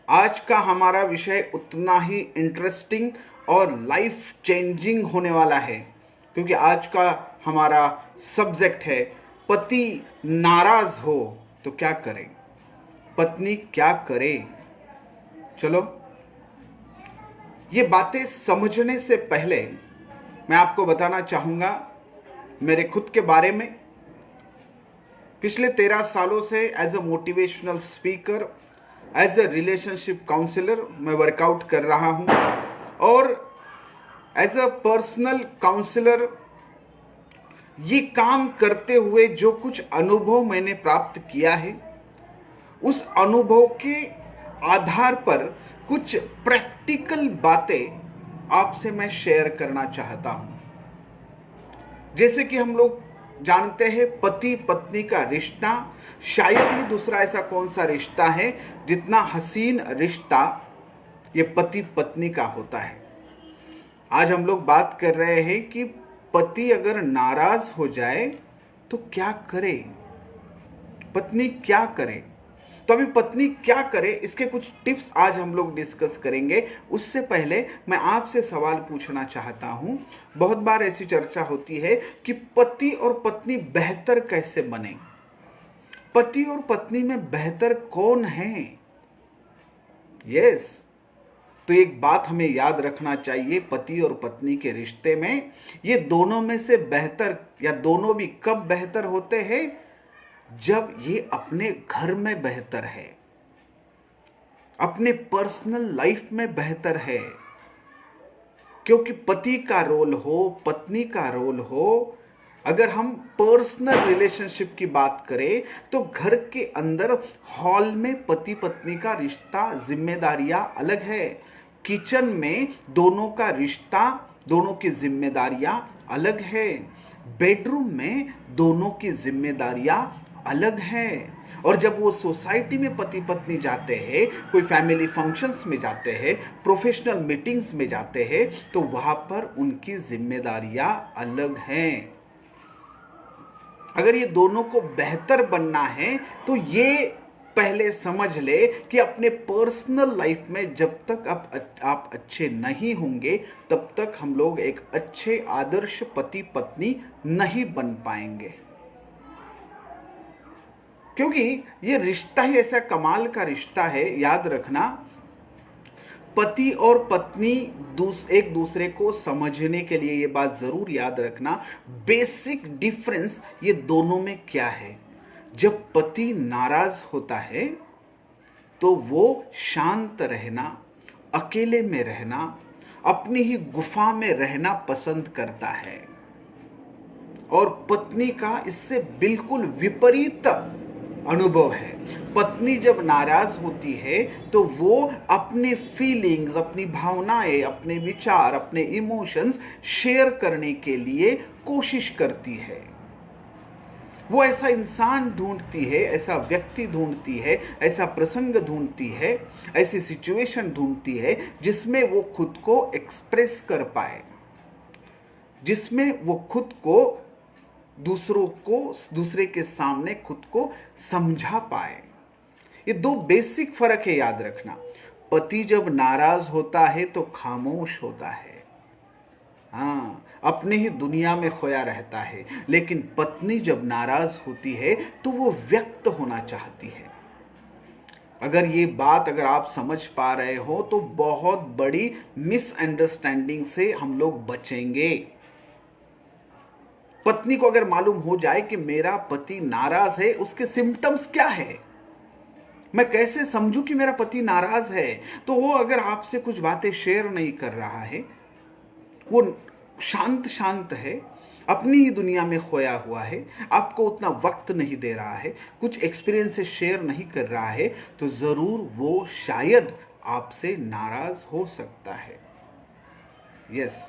आज का हमारा विषय उतना ही इंटरेस्टिंग और लाइफ चेंजिंग होने वाला है, क्योंकि आज का हमारा सब्जेक्ट है पति नाराज हो तो क्या करें, पत्नी क्या करे। चलो, ये बातें समझने से पहले मैं आपको बताना चाहूँगा मेरे खुद के बारे में। पिछले 13 सालों से as a motivational speaker, as a relationship counsellor मैं वर्कआउट कर रहा हूँ, और एज अ पर्सनल काउंसलर ये काम करते हुए जो कुछ अनुभव मैंने प्राप्त किया है, उस अनुभव के आधार पर कुछ प्रैक्टिकल बातें आपसे मैं शेयर करना चाहता हूं। जैसे कि हम लोग जानते हैं, पति पत्नी का रिश्ता शायद ही दूसरा ऐसा कौन सा रिश्ता है जितना हसीन रिश्ता ये पति पत्नी का होता है। आज हम लोग बात कर रहे हैं कि पति अगर नाराज हो जाए तो क्या करे, पत्नी क्या करे। तो अभी पत्नी क्या करे, इसके कुछ टिप्स आज हम लोग डिस्कस करेंगे। उससे पहले मैं आपसे सवाल पूछना चाहता हूं। बहुत बार ऐसी चर्चा होती है कि पति और पत्नी बेहतर कैसे बने, पति और पत्नी में बेहतर कौन है। यस, तो एक बात हमें याद रखना चाहिए, पति और पत्नी के रिश्ते में ये दोनों में से बेहतर या दोनों भी कब बेहतर होते हैं, जब ये अपने घर में बेहतर है, अपने पर्सनल लाइफ में बेहतर है। क्योंकि पति का रोल हो, पत्नी का रोल हो, अगर हम पर्सनल रिलेशनशिप की बात करें तो घर के अंदर हॉल में पति पत्नी का रिश्ता, जिम्मेदारियां अलग है। किचन में दोनों का रिश्ता, दोनों की जिम्मेदारियां अलग है। बेडरूम में दोनों की जिम्मेदारियां अलग है। और जब वो सोसाइटी में पति पत्नी जाते हैं, कोई फैमिली फंक्शंस में जाते हैं, प्रोफेशनल मीटिंग्स में जाते हैं, तो वहां पर उनकी जिम्मेदारियां अलग हैं। अगर ये दोनों को बेहतर बनना है तो ये पहले समझ ले कि अपने पर्सनल लाइफ में जब तक आप अच्छे नहीं होंगे, तब तक हम लोग एक अच्छे आदर्श पति पत्नी नहीं बन पाएंगे। क्योंकि ये रिश्ता ही ऐसा कमाल का रिश्ता है। याद रखना, पति और पत्नी एक दूसरे को समझने के लिए ये बात जरूर याद रखना, बेसिक डिफरेंस ये दोनों में क्या है। जब पति नाराज होता है तो वो शांत रहना, अकेले में रहना, अपनी ही गुफा में रहना पसंद करता है। और पत्नी का इससे बिल्कुल विपरीत अनुभव है। पत्नी जब नाराज होती है तो वो अपने फीलिंग्स, अपनी भावनाएं, अपने विचार, अपने इमोशंस शेयर करने के लिए कोशिश करती है। वो ऐसा इंसान ढूंढती है, ऐसा व्यक्ति ढूंढती है, ऐसा प्रसंग ढूंढती है, ऐसी सिचुएशन ढूंढती है जिसमें वो खुद को एक्सप्रेस कर पाए, जिसमें वो खुद को दूसरे के सामने खुद को समझा पाए। ये दो बेसिक फर्क है, याद रखना। पति जब नाराज होता है तो खामोश होता है, हाँ, अपने ही दुनिया में खोया रहता है। लेकिन पत्नी जब नाराज होती है तो वो व्यक्त होना चाहती है। अगर आप समझ पा रहे हो तो बहुत बड़ी मिसअंडरस्टैंडिंग से हम लोग बचेंगे। पत्नी को अगर मालूम हो जाए कि मेरा पति नाराज है, उसके सिम्टम्स क्या है, मैं कैसे समझूं कि मेरा पति नाराज है, तो वो अगर आपसे कुछ बातें शेयर नहीं कर रहा है, वो शांत है, अपनी ही दुनिया में खोया हुआ है, आपको उतना वक्त नहीं दे रहा है, कुछ एक्सपीरियंसेस शेयर नहीं कर रहा है, तो जरूर वो शायद आपसे नाराज हो सकता है। यस,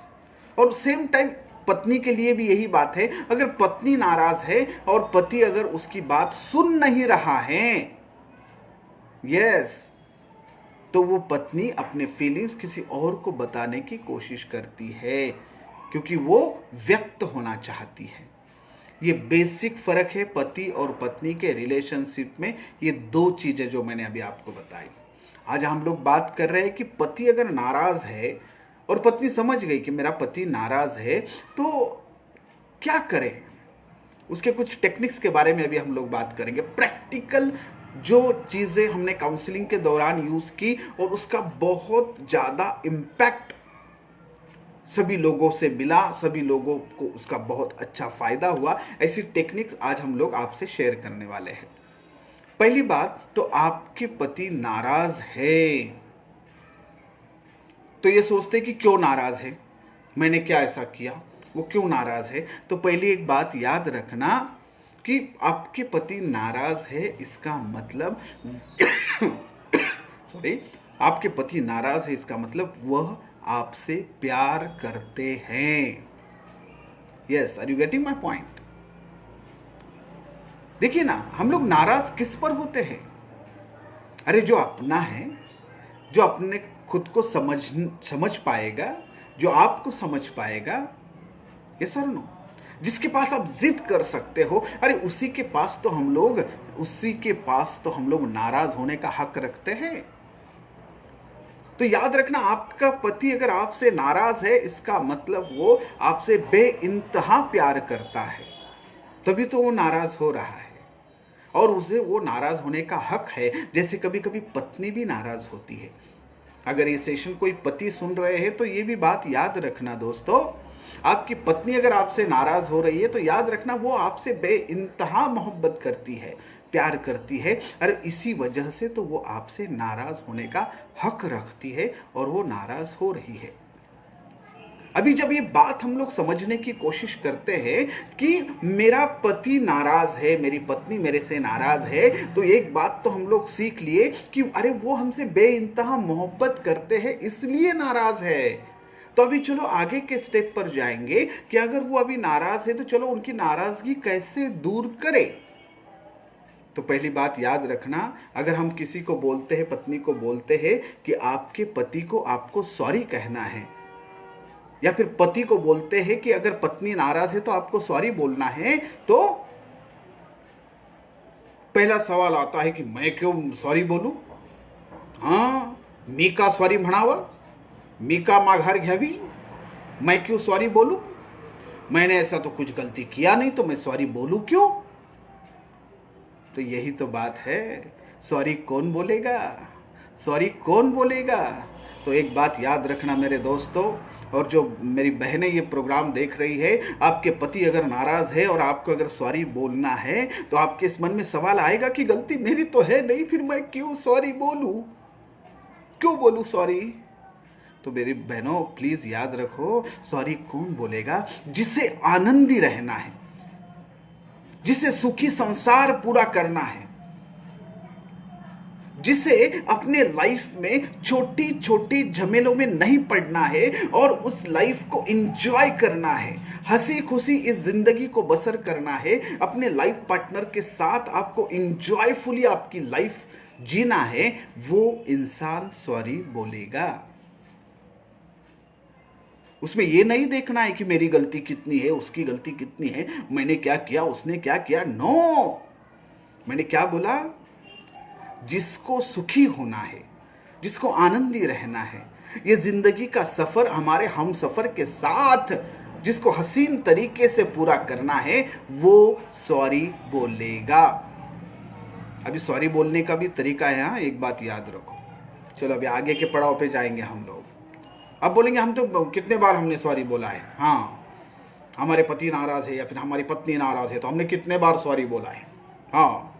और सेम टाइम पत्नी के लिए भी यही बात है। अगर पत्नी नाराज है और पति अगर उसकी बात सुन नहीं रहा है, यस, तो वो पत्नी अपने फीलिंग्स किसी और को बताने की कोशिश करती है, क्योंकि वो व्यक्त होना चाहती है। ये बेसिक फर्क है पति और पत्नी के रिलेशनशिप में। ये दो चीजें जो मैंने अभी आपको बताई। आज हम लोग बात कर रहे हैं कि पति अगर नाराज है और पत्नी समझ गई कि मेरा पति नाराज है तो क्या करें, उसके कुछ टेक्निक्स के बारे में अभी हम लोग बात करेंगे। प्रैक्टिकल जो चीज़ें हमने काउंसलिंग के दौरान यूज़ की और उसका बहुत ज़्यादा इम्पैक्ट सभी लोगों से मिला, सभी लोगों को उसका बहुत अच्छा फायदा हुआ, ऐसी टेक्निक्स आज हम लोग आपसे शेयर करने वाले हैं। पहली बात तो आपके पति नाराज है तो ये सोचते कि क्यों नाराज है, मैंने क्या ऐसा किया, वो क्यों नाराज है। तो पहली एक बात याद रखना कि आपके पति नाराज है इसका मतलब सॉरी, आपके पति नाराज है इसका मतलब वह आपसे प्यार करते हैं। Yes, are you getting my point? देखिए ना, हम लोग नाराज किस पर होते हैं? अरे जो अपना है, जो अपने खुद को समझ पाएगा, जो आपको समझ पाएगा, ये सर नो, जिसके पास आप जिद कर सकते हो, अरे उसी के पास तो हम लोग नाराज होने का हक रखते हैं। तो याद रखना, आपका पति अगर आपसे नाराज है इसका मतलब वो आपसे बेइंतहा प्यार करता है, तभी तो वो नाराज हो रहा है और उसे वो नाराज होने का हक है। जैसे कभी कभी पत्नी भी नाराज होती है। अगर ये सेशन कोई पति सुन रहे हैं तो ये भी बात याद रखना दोस्तों, आपकी पत्नी अगर आपसे नाराज हो रही है तो याद रखना वो आपसे बेइंतहा मोहब्बत करती है, प्यार करती है, और इसी वजह से तो वो आपसे नाराज होने का हक रखती है और वो नाराज हो रही है। अभी जब ये बात हम लोग समझने की कोशिश करते हैं कि मेरा पति नाराज है, मेरी पत्नी मेरे से नाराज है, तो एक बात तो हम लोग सीख लिए कि अरे वो हमसे बेइंतहा मोहब्बत करते हैं इसलिए नाराज है। तो अभी चलो आगे के स्टेप पर जाएंगे कि अगर वो अभी नाराज है तो चलो उनकी नाराजगी कैसे दूर करें। तो पहली बात याद रखना, अगर हम किसी को बोलते हैं, पत्नी को बोलते हैं कि आपके पति को आपको सॉरी कहना है, या फिर पति को बोलते हैं कि अगर पत्नी नाराज है तो आपको सॉरी बोलना है, तो पहला सवाल आता है कि मैं क्यों सॉरी बोलूं? हाँ, मी का सॉरी म्हणावं, मी का माघार घ्यावी, मैं क्यों सॉरी बोलूं? मैंने ऐसा तो कुछ गलती किया नहीं तो मैं सॉरी बोलूं क्यों? तो यही तो बात है, सॉरी कौन बोलेगा, सॉरी कौन बोलेगा? तो एक बात याद रखना मेरे दोस्तों, और जो मेरी बहनें ये प्रोग्राम देख रही है, आपके पति अगर नाराज है और आपको अगर सॉरी बोलना है तो आपके इस मन में सवाल आएगा कि गलती मेरी तो है नहीं, फिर मैं क्यों सॉरी बोलूं, क्यों बोलूं सॉरी? तो मेरी बहनों प्लीज याद रखो, सॉरी कौन बोलेगा? जिसे आनंदी रहना है, जिसे सुखी संसार पूरा करना है, जिसे अपने लाइफ में छोटी छोटी झमेलों में नहीं पड़ना है और उस लाइफ को एंजॉय करना है, हंसी खुशी इस जिंदगी को बसर करना है, अपने लाइफ पार्टनर के साथ आपको एंजॉयफुली आपकी लाइफ जीना है, वो इंसान सॉरी बोलेगा। उसमें ये नहीं देखना है कि मेरी गलती कितनी है, उसकी गलती कितनी है, मैंने क्या किया, उसने क्या किया। नो, मैंने क्या बोला? जिसको सुखी होना है, जिसको आनंदी रहना है, ये जिंदगी का सफर हमारे हम सफर के साथ जिसको हसीन तरीके से पूरा करना है, वो सॉरी बोलेगा। अभी सॉरी बोलने का भी तरीका है, हाँ, एक बात याद रखो। चलो अभी आगे के पड़ाव पे जाएंगे हम लोग। अब बोलेंगे हम तो कितने बार हमने सॉरी बोला है। हाँ, हमारे पति नाराज है या फिर हमारी पत्नी नाराज है तो हमने कितने बार सॉरी बोला है। हाँ,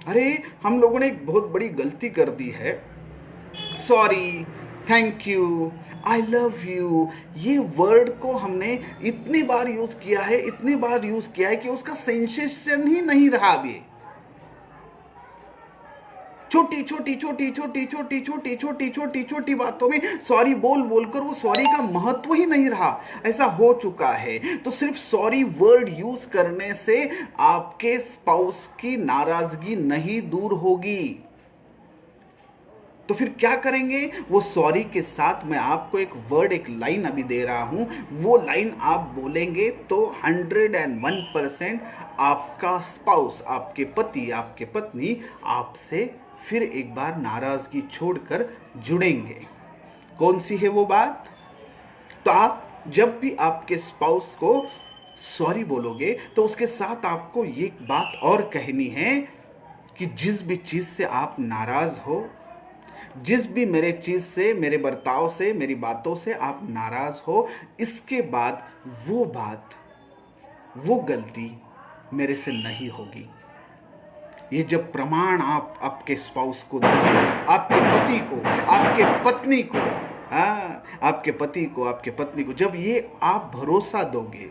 अरे हम लोगों ने एक बहुत बड़ी गलती कर दी है। Sorry, thank you, I love you, ये वर्ड को हमने इतनी बार यूज किया है, इतनी बार यूज किया है कि उसका सेंसेशन ही नहीं रहा अभी। छोटी छोटी छोटी छोटी छोटी छोटी छोटी छोटी छोटी बातों में सॉरी बोल बोलकर वो सॉरी का महत्व ही नहीं रहा, ऐसा हो चुका है। तो सिर्फ सॉरी वर्ड यूज करने से आपके स्पाउस की नाराजगी नहीं दूर होगी। तो फिर क्या करेंगे? वो सॉरी के साथ मैं आपको एक वर्ड, एक लाइन अभी दे रहा हूं, वो लाइन आप बोलेंगे तो 101% आपका स्पाउस, आपके पति, आपके पत्नी आपसे फिर एक बार नाराजगी छोड़कर जुड़ेंगे। कौन सी है वो बात? तो आप जब भी आपके स्पाउस को सॉरी बोलोगे तो उसके साथ आपको ये बात और कहनी है कि जिस भी चीज से आप नाराज हो, जिस भी मेरे चीज से, मेरे बर्ताव से, मेरी बातों से आप नाराज हो, इसके बाद वो बात, वो गलती मेरे से नहीं होगी। ये जब प्रमाण आप आपके स्पाउस को दोगे, आपके पति को, आपके पत्नी को, हाँ, आपके पति को, आपके पत्नी को, जब ये आप भरोसा दोगे।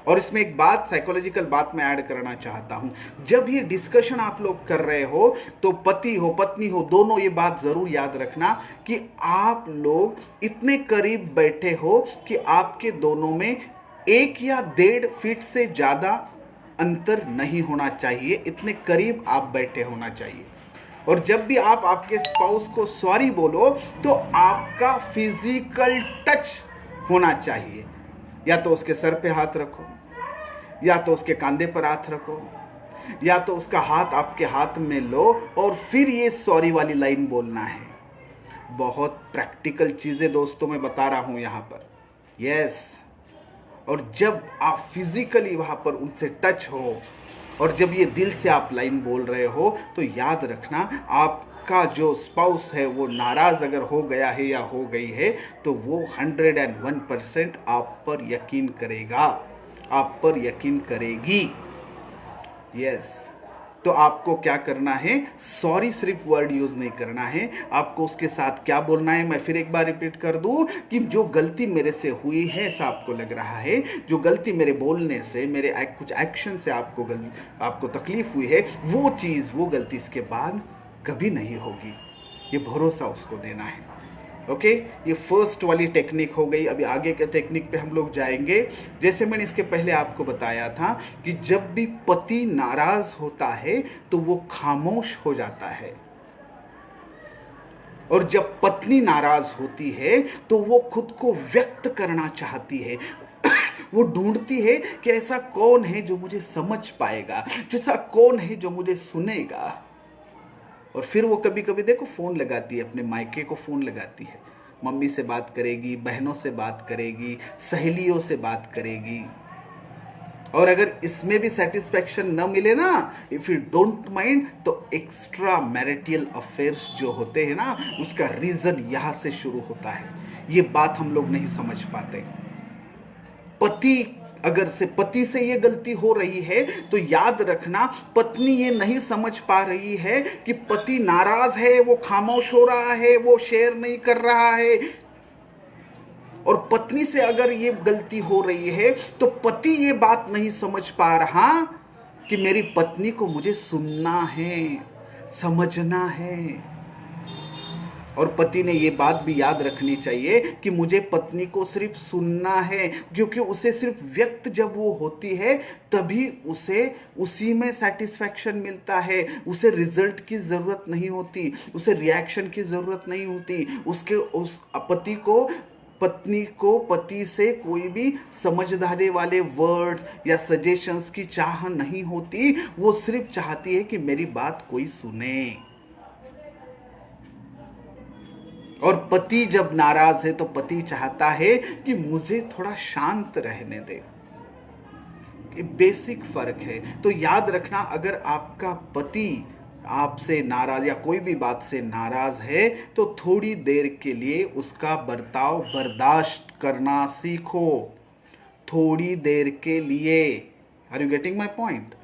और इसमें एक बात, साइकोलॉजिकल बात मैं ऐड करना चाहता हूं। जब ये डिस्कशन आप लोग कर रहे हो तो पति हो, पत्नी हो, दोनों ये बात जरूर याद रखना कि आप लोग इतने करीब बैठे हो कि आपके दोनों में 1 या 1.5 फीट से ज्यादा अंतर नहीं होना चाहिए। इतने करीब आप बैठे होना चाहिए। और जब भी आप आपके स्पाउस को सॉरी बोलो तो आपका फिजिकल टच होना चाहिए। या तो उसके सर पे हाथ रखो, या तो उसके कंधे पर हाथ रखो, या तो उसका हाथ आपके हाथ में लो और फिर ये सॉरी वाली लाइन बोलना है। बहुत प्रैक्टिकल चीजें दोस्तों मैं बता रहा हूं यहां पर। यस। और जब आप फिजिकली वहां पर उनसे टच हो और जब ये दिल से आप लाइन बोल रहे हो तो याद रखना, आपका जो स्पाउस है वो नाराज अगर हो गया है या हो गई है तो वो 101% आप पर यकीन करेगा, आप पर यकीन करेगी। यस। तो आपको क्या करना है? सॉरी सिर्फ वर्ड यूज नहीं करना है, आपको उसके साथ क्या बोलना है मैं फिर एक बार रिपीट कर दूं कि जो गलती मेरे से हुई है, ऐसा आपको लग रहा है, जो गलती मेरे बोलने से, मेरे कुछ एक्शन से आपको तकलीफ हुई है, वो चीज, वो गलती इसके बाद कभी नहीं होगी। ये भरोसा उसको देना है। ओके, ये फर्स्ट वाली टेक्निक हो गई। अभी आगे के टेक्निक पे हम लोग जाएंगे। जैसे मैंने इसके पहले आपको बताया था कि जब भी पति नाराज होता है तो वो खामोश हो जाता है, और जब पत्नी नाराज होती है तो वो खुद को व्यक्त करना चाहती है। वो ढूंढती है कि ऐसा कौन है जो मुझे समझ पाएगा, ऐसा कौन है जो मुझे सुनेगा। और फिर वो कभी कभी देखो फोन लगाती है, अपने मायके को फोन लगाती है, मम्मी से बात करेगी, बहनों से बात करेगी, सहेलियों से बात करेगी। और अगर इसमें भी सेटिस्फैक्शन न मिले ना, इफ यू डोंट माइंड, तो एक्स्ट्रा मैरिटल अफेयर्स जो होते हैं ना, उसका रीजन यहां से शुरू होता है। ये बात हम लोग नहीं समझ पाते। पति से ये गलती हो रही है तो याद रखना, पत्नी ये नहीं समझ पा रही है कि पति नाराज है, वो खामोश हो रहा है, वो शेयर नहीं कर रहा है। और पत्नी से अगर ये गलती हो रही है तो पति ये बात नहीं समझ पा रहा कि मेरी पत्नी को मुझे सुनना है, समझना है। और पति ने ये बात भी याद रखनी चाहिए कि मुझे पत्नी को सिर्फ सुनना है, क्योंकि उसे सिर्फ व्यक्त जब वो होती है तभी उसे उसी में सेटिस्फैक्शन मिलता है। उसे रिजल्ट की ज़रूरत नहीं होती, उसे रिएक्शन की ज़रूरत नहीं होती। उस पत्नी को पति से कोई भी समझदारी वाले वर्ड्स या सजेशंस की चाह नहीं होती। वो सिर्फ चाहती है कि मेरी बात कोई सुने। और पति जब नाराज है तो पति चाहता है कि मुझे थोड़ा शांत रहने दे। ये बेसिक फर्क है। तो याद रखना, अगर आपका पति आपसे नाराज या कोई भी बात से नाराज है तो थोड़ी देर के लिए उसका बर्ताव बर्दाश्त करना सीखो। थोड़ी देर के लिए। Are you getting my point?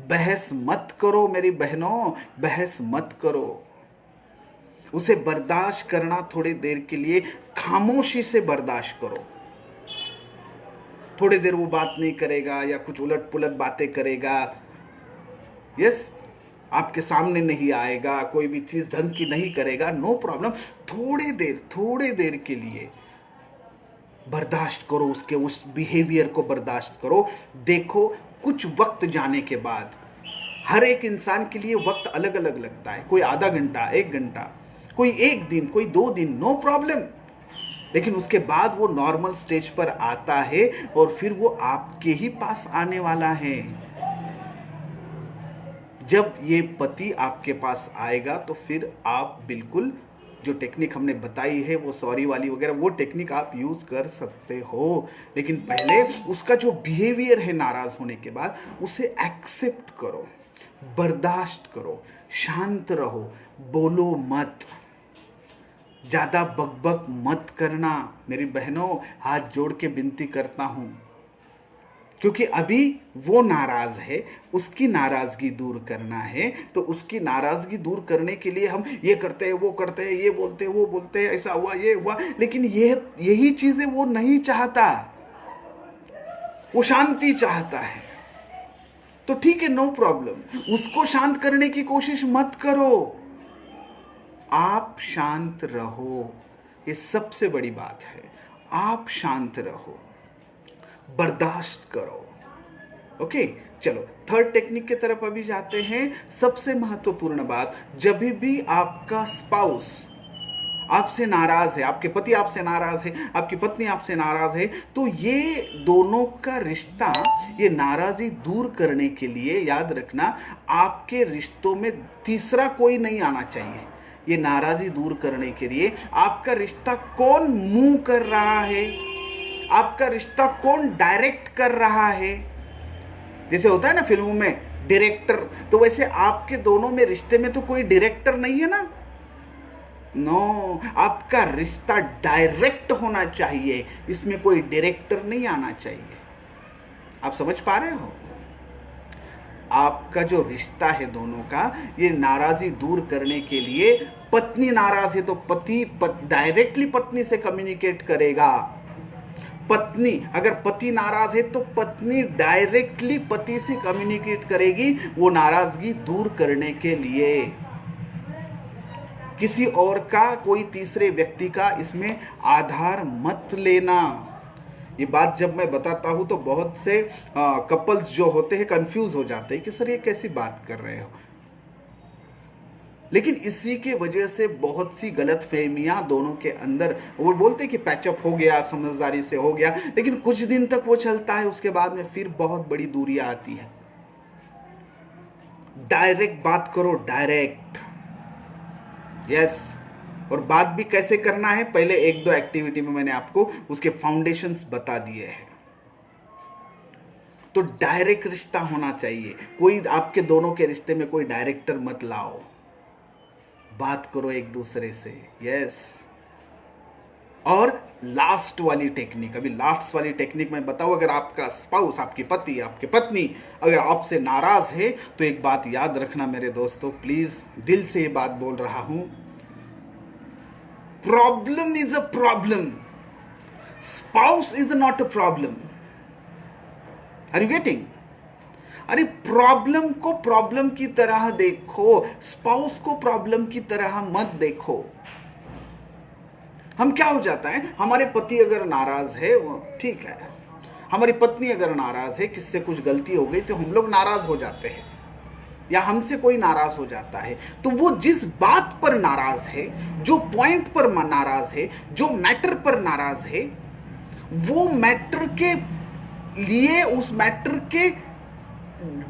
बहस मत करो मेरी बहनों, बहस मत करो। उसे बर्दाश्त करना थोड़ी देर के लिए, खामोशी से बर्दाश्त करो। थोड़ी देर वो बात नहीं करेगा या कुछ उलट पुलट बातें करेगा, यस, आपके सामने नहीं आएगा, कोई भी चीज ढंग की नहीं करेगा, नो प्रॉब्लम। थोड़े देर के लिए बर्दाश्त करो, उसके उस बिहेवियर को बर्दाश्त करो। देखो, कुछ वक्त जाने के बाद, हर एक इंसान के लिए वक्त अलग अलग लगता है। कोई आधा घंटा, 1 घंटा, कोई 1 दिन, कोई 2 दिन, नो प्रॉब्लम। लेकिन उसके बाद वो नॉर्मल स्टेज पर आता है और फिर वो आपके ही पास आने वाला है। जब ये पति आपके पास आएगा तो फिर आप बिल्कुल जो टेक्निक हमने बताई है वो सॉरी वाली वगैरह वो टेक्निक आप यूज कर सकते हो, लेकिन पहले उसका जो बिहेवियर है नाराज होने के बाद उसे एक्सेप्ट करो, बर्दाश्त करो, शांत रहो, बोलो मत, ज्यादा बकबक मत करना। मेरी बहनों, हाथ जोड़ के विनती करता हूं, क्योंकि अभी वो नाराज है, उसकी नाराजगी दूर करना है। तो उसकी नाराजगी दूर करने के लिए हम ये करते हैं, वो करते हैं, ये बोलते हैं, वो बोलते हैं, ऐसा हुआ, ये हुआ, लेकिन यही चीजें वो नहीं चाहता, वो शांति चाहता है। तो ठीक है, नो प्रॉब्लम, उसको शांत करने की कोशिश मत करो, आप शांत रहो। ये सबसे बड़ी बात है, आप शांत रहो, बर्दाश्त करो। ओके, चलो थर्ड टेक्निक की तरफ अभी जाते हैं। सबसे महत्वपूर्ण बात, जब भी आपका स्पाउस आपसे नाराज है, आपके पति आपसे नाराज है, आपकी पत्नी आपसे नाराज है, तो ये दोनों का रिश्ता, ये नाराजगी दूर करने के लिए याद रखना, आपके रिश्तों में तीसरा कोई नहीं आना चाहिए। ये नाराजगी दूर करने के लिए आपका रिश्ता कौन मुंह कर रहा है, आपका रिश्ता कौन डायरेक्ट कर रहा है, जैसे होता है ना फिल्मों में डायरेक्टर, तो वैसे आपके दोनों में रिश्ते में तो कोई डायरेक्टर नहीं है ना। नो, आपका रिश्ता डायरेक्ट होना चाहिए, इसमें कोई डायरेक्टर नहीं आना चाहिए। आप समझ पा रहे हो? आपका जो रिश्ता है दोनों का, ये नाराजगी दूर करने के लिए, पत्नी नाराज है तो पति डायरेक्टली पत्नी से कम्युनिकेट करेगा, पत्नी अगर पति नाराज है तो पत्नी डायरेक्टली पति से कम्युनिकेट करेगी वो नाराजगी दूर करने के लिए। किसी और का, कोई तीसरे व्यक्ति का इसमें आधार मत लेना। ये बात जब मैं बताता हूं तो बहुत से कपल्स जो होते हैं कंफ्यूज हो जाते हैं कि सर ये कैसी बात कर रहे हो, लेकिन इसी के वजह से बहुत सी गलतफहमियां दोनों के अंदर, वो बोलते हैं कि पैचअप हो गया, समझदारी से हो गया, लेकिन कुछ दिन तक वो चलता है, उसके बाद में फिर बहुत बड़ी दूरियां आती है। डायरेक्ट बात करो, डायरेक्ट, यस। और बात भी कैसे करना है, पहले एक दो एक्टिविटी में मैंने आपको उसके फाउंडेशंस बता दिए हैं। तो डायरेक्ट रिश्ता होना चाहिए, कोई आपके दोनों के रिश्ते में कोई डायरेक्टर मत लाओ, बात करो एक दूसरे से, यस। और लास्ट वाली टेक्निक, अभी लास्ट वाली टेक्निक मैं बताऊं, अगर आपका स्पाउस, आपकी पति, आपकी पत्नी अगर आपसे नाराज है तो एक बात याद रखना मेरे दोस्तों, प्लीज दिल से ये बात बोल रहा हूं, problem is a problem, spouse is not a problem. Are you getting? अरे प्रॉब्लम को प्रॉब्लम की तरह देखो, स्पाउस को प्रॉब्लम की तरह मत देखो। हम क्या हो जाता है, हमारे पति अगर नाराज है, ठीक है, हमारी पत्नी अगर नाराज है, किससे कुछ गलती हो गई तो हम लोग नाराज हो जाते हैं, या हमसे कोई नाराज हो जाता है, तो वो जिस बात पर नाराज है, जो पॉइंट पर नाराज है, जो मैटर पर नाराज है, वो मैटर के लिए, उस मैटर के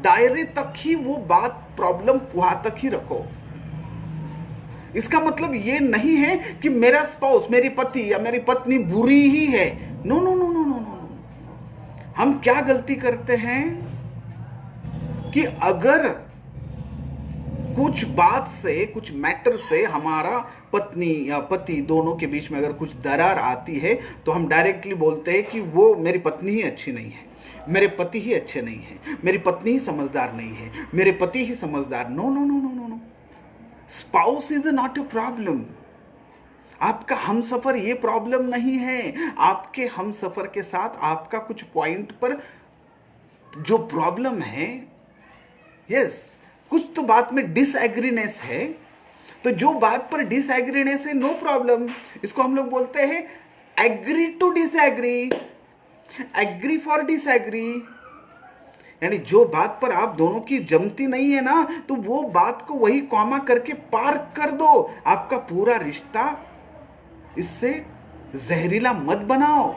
दायरे तक ही वो बात, प्रॉब्लम वहां तक ही रखो। इसका मतलब ये नहीं है कि मेरा स्पाउस, मेरी पति या मेरी पत्नी बुरी ही है। No no no no no no. हम क्या गलती करते हैं कि अगर कुछ बात से, कुछ मैटर से हमारा पत्नी या पति दोनों के बीच में अगर कुछ दरार आती है तो हम डायरेक्टली बोलते हैं कि वो मेरी पत्नी ही अच्छी नहीं है, मेरे पति ही अच्छे नहीं है, मेरी पत्नी ही समझदार नहीं है, मेरे पति ही समझदार। No no no no no no, spouse is not a problem. आपका हमसफर ये प्रॉब्लम नहीं है। आपके हमसफर के साथ आपका कुछ पॉइंट पर जो प्रॉब्लम है, यस, कुछ तो बात में डिसएग्रीनेस है, तो जो बात पर डिसएग्रीनेस है, नो प्रॉब्लम, इसको हम लोग बोलते हैं agree to disagree, agree for disagree. यानी जो बात पर आप दोनों की जमती नहीं है ना, तो वो बात को वही कॉमा करके पार कर दो। आपका पूरा रिश्ता इससे जहरीला मत बनाओ।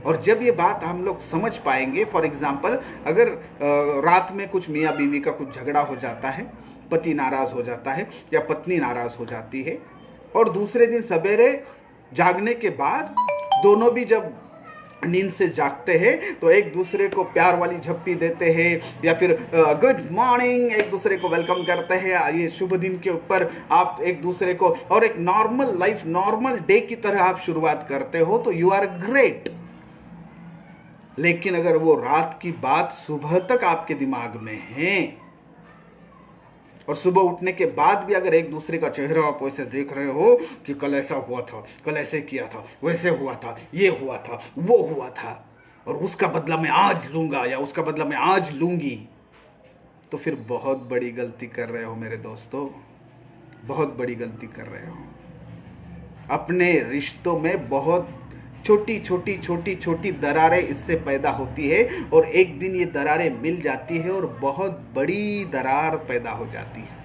और जब ये बात हम लोग समझ पाएंगे, फॉर एग्जाम्पल अगर रात में कुछ मियाँ बीवी का कुछ झगड़ा हो जाता है, पति नाराज हो जाता है या पत्नी नाराज हो जाती है, और दूसरे दिन सवेरे जागने के बाद दोनों भी जब नींद से जागते हैं तो एक दूसरे को प्यार वाली झप्पी देते हैं या फिर गुड मॉर्निंग एक दूसरे को वेलकम करते हैं, ये शुभ दिन के ऊपर आप एक दूसरे को, और एक नॉर्मल लाइफ नॉर्मल डे की तरह आप शुरुआत करते हो, तो यू आर ग्रेट। लेकिन अगर वो रात की बात सुबह तक आपके दिमाग में है और सुबह उठने के बाद भी अगर एक दूसरे का चेहरा आप वैसे देख रहे हो कि कल ऐसा हुआ था, कल ऐसे किया था, वैसे हुआ था, ये हुआ था, वो हुआ था, और उसका बदला मैं आज लूंगा या उसका बदला मैं आज लूंगी, तो फिर बहुत बड़ी गलती कर रहे हो मेरे दोस्तों, बहुत बड़ी गलती कर रहे हो। अपने रिश्तों में बहुत छोटी छोटी छोटी छोटी दरारें इससे पैदा होती है, और एक दिन ये दरारें मिल जाती है और बहुत बड़ी दरार पैदा हो जाती है।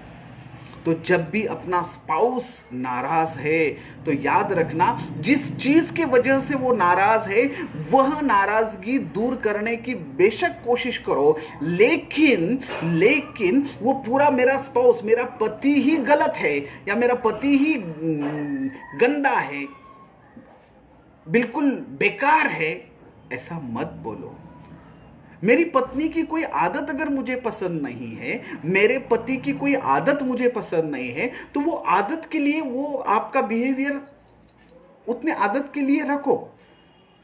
तो जब भी अपना स्पाउस नाराज है तो याद रखना, जिस चीज के वजह से वो नाराज है वह नाराजगी दूर करने की बेशक कोशिश करो, लेकिन वो पूरा मेरा स्पाउस, मेरा पति ही गलत है या मेरा पति ही गंदा है, बिल्कुल बेकार है, ऐसा मत बोलो। मेरी पत्नी की कोई आदत अगर मुझे पसंद नहीं है, मेरे पति की कोई आदत मुझे पसंद नहीं है, तो वो आदत के लिए वो आपका बिहेवियर उतने आदत के लिए रखो,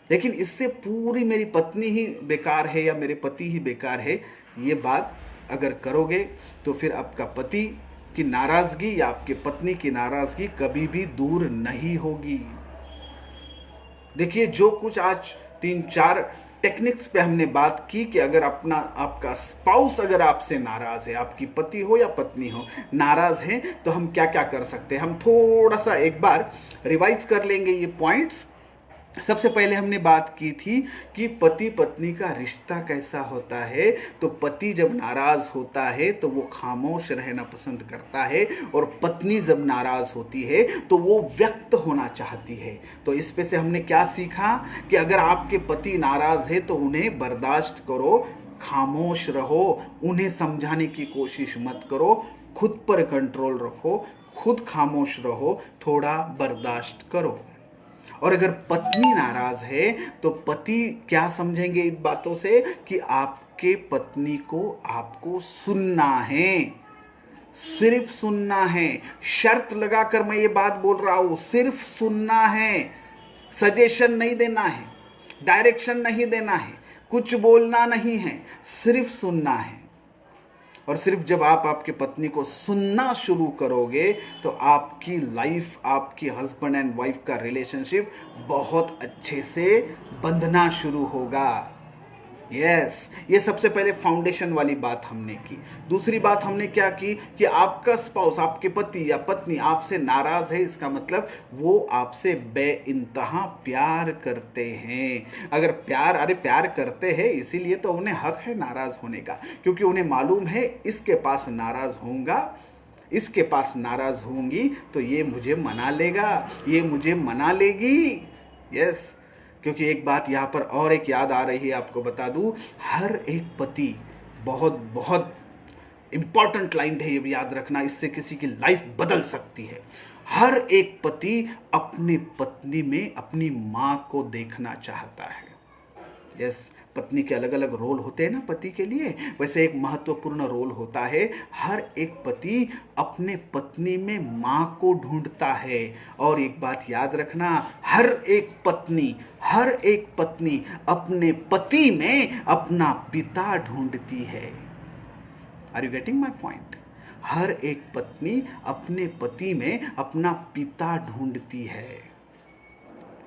लेकिन इससे पूरी मेरी पत्नी ही बेकार है या मेरे पति ही बेकार है, ये बात अगर करोगे तो फिर आपका पति की नाराजगी या आपके पत्नी की नाराजगी कभी भी दूर नहीं होगी। देखिए, जो कुछ आज 3-4 टेक्निक्स पे हमने बात की कि अगर आपका स्पाउस अगर आपसे नाराज है, आपकी पति हो या पत्नी हो नाराज है, तो हम क्या क्या कर सकते हैं, हम थोड़ा सा एक बार रिवाइज कर लेंगे ये पॉइंट्स। सबसे पहले हमने बात की थी कि पति पत्नी का रिश्ता कैसा होता है। तो पति जब नाराज होता है तो वो खामोश रहना पसंद करता है, और पत्नी जब नाराज होती है तो वो व्यक्त होना चाहती है। तो इस पे से हमने क्या सीखा कि अगर आपके पति नाराज है तो उन्हें बर्दाश्त करो, खामोश रहो, उन्हें समझाने की कोशिश मत करो, खुद पर कंट्रोल रखो, खुद खामोश रहो, थोड़ा बर्दाश्त करो। और अगर पत्नी नाराज है तो पति क्या समझेंगे इन बातों से कि आपके पत्नी को आपको सुनना है, सिर्फ सुनना है। शर्त लगाकर मैं ये बात बोल रहा हूं, सिर्फ सुनना है, सजेशन नहीं देना है, डायरेक्शन नहीं देना है, कुछ बोलना नहीं है, सिर्फ सुनना है। और सिर्फ जब आप आपके पत्नी को सुनना शुरू करोगे तो आपकी लाइफ, आपकी हस्बैंड एंड वाइफ का रिलेशनशिप बहुत अच्छे से बंधना शुरू होगा। यस, ये सबसे पहले फाउंडेशन वाली बात हमने की। दूसरी बात हमने क्या की कि आपका स्पाउस, आपके पति या पत्नी आपसे नाराज है, इसका मतलब वो आपसे बेइंतहा प्यार करते हैं। अगर प्यार करते हैं इसीलिए तो उन्हें हक है नाराज होने का, क्योंकि उन्हें मालूम है इसके पास नाराज होऊंगा, इसके पास नाराज होंगी तो ये मुझे मना लेगा, ये मुझे मना लेगी। यस, क्योंकि एक बात यहाँ पर और एक याद आ रही है, आपको बता दूं, हर एक पति, बहुत बहुत इंपॉर्टेंट लाइन है ये भी याद रखना, इससे किसी की लाइफ बदल सकती है। हर एक पति अपनी पत्नी में अपनी माँ को देखना चाहता है। यस, पत्नी के अलग अलग रोल होते हैं ना पति के लिए, वैसे एक महत्वपूर्ण रोल होता है। हर एक पति अपने पत्नी में माँ को ढूंढता है। और एक बात याद रखना, हर एक पत्नी अपने पति में अपना पिता ढूंढती है। Are you getting my point? हर एक पत्नी अपने पति में अपना पिता ढूंढती है।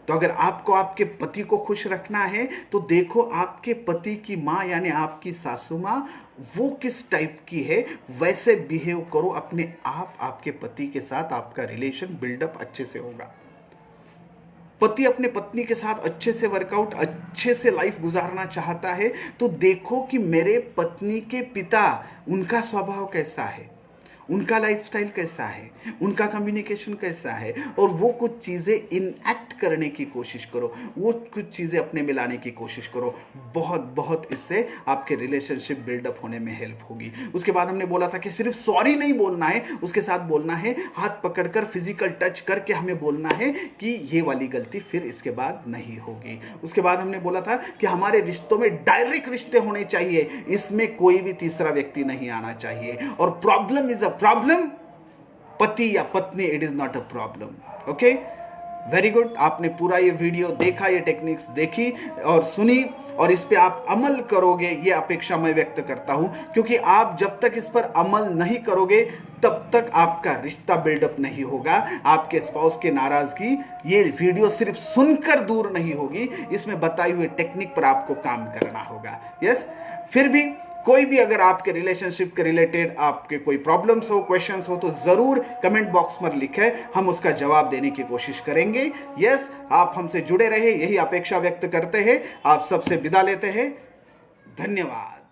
तो अगर आपको आपके पति को खुश रखना है तो देखो आपके पति की माँ यानी आपकी सासू माँ वो किस टाइप की है, वैसे बिहेव करो अपने आप। आपके पति के साथ आपका रिलेशन बिल्डअप अच्छे से होगा। पति अपने पत्नी के साथ अच्छे से वर्कआउट, अच्छे से लाइफ गुजारना चाहता है, तो देखो कि मेरे पत्नी के पिता, उनका स्वभाव कैसा है, उनका लाइफस्टाइल कैसा है, उनका कम्युनिकेशन कैसा है, और वो कुछ चीज़ें इनएक्ट करने की कोशिश करो, वो कुछ चीज़ें अपने में लाने की कोशिश करो। बहुत बहुत इससे आपके रिलेशनशिप बिल्डअप होने में हेल्प होगी। उसके बाद हमने बोला था कि सिर्फ सॉरी नहीं बोलना है, उसके साथ बोलना है, हाथ पकड़कर फिजिकल टच करके हमें बोलना है कि ये वाली गलती फिर इसके बाद नहीं होगी। उसके बाद हमने बोला था कि हमारे रिश्तों में डायरेक्ट रिश्ते होने चाहिए, इसमें कोई भी तीसरा व्यक्ति नहीं आना चाहिए। और प्रॉब्लम इज अ प्रॉब्लम, पति या पत्नी it is not a problem. Okay, very good. आपने पूरा ये वीडियो देखा, ये टेक्निक्स देखी और सुनी, और इस पे आप अमल करोगे, ये अपेक्षा मैं व्यक्त करता हूं, क्योंकि आप जब तक इस पर अमल नहीं करोगे तब तक आपका रिश्ता बिल्डअप नहीं होगा। आपके स्पाउस के नाराजगी ये वीडियो सिर्फ सुनकर दूर नहीं होगी, इसमें बताई हुई टेक्निक पर आपको काम करना होगा। यस, फिर भी कोई भी अगर आपके रिलेशनशिप के रिलेटेड आपके कोई प्रॉब्लम्स हो, क्वेश्चंस हो, तो जरूर कमेंट बॉक्स में लिखें, हम उसका जवाब देने की कोशिश करेंगे। यस, आप हमसे जुड़े रहे, यही अपेक्षा व्यक्त करते हैं। आप सबसे विदा लेते हैं। धन्यवाद।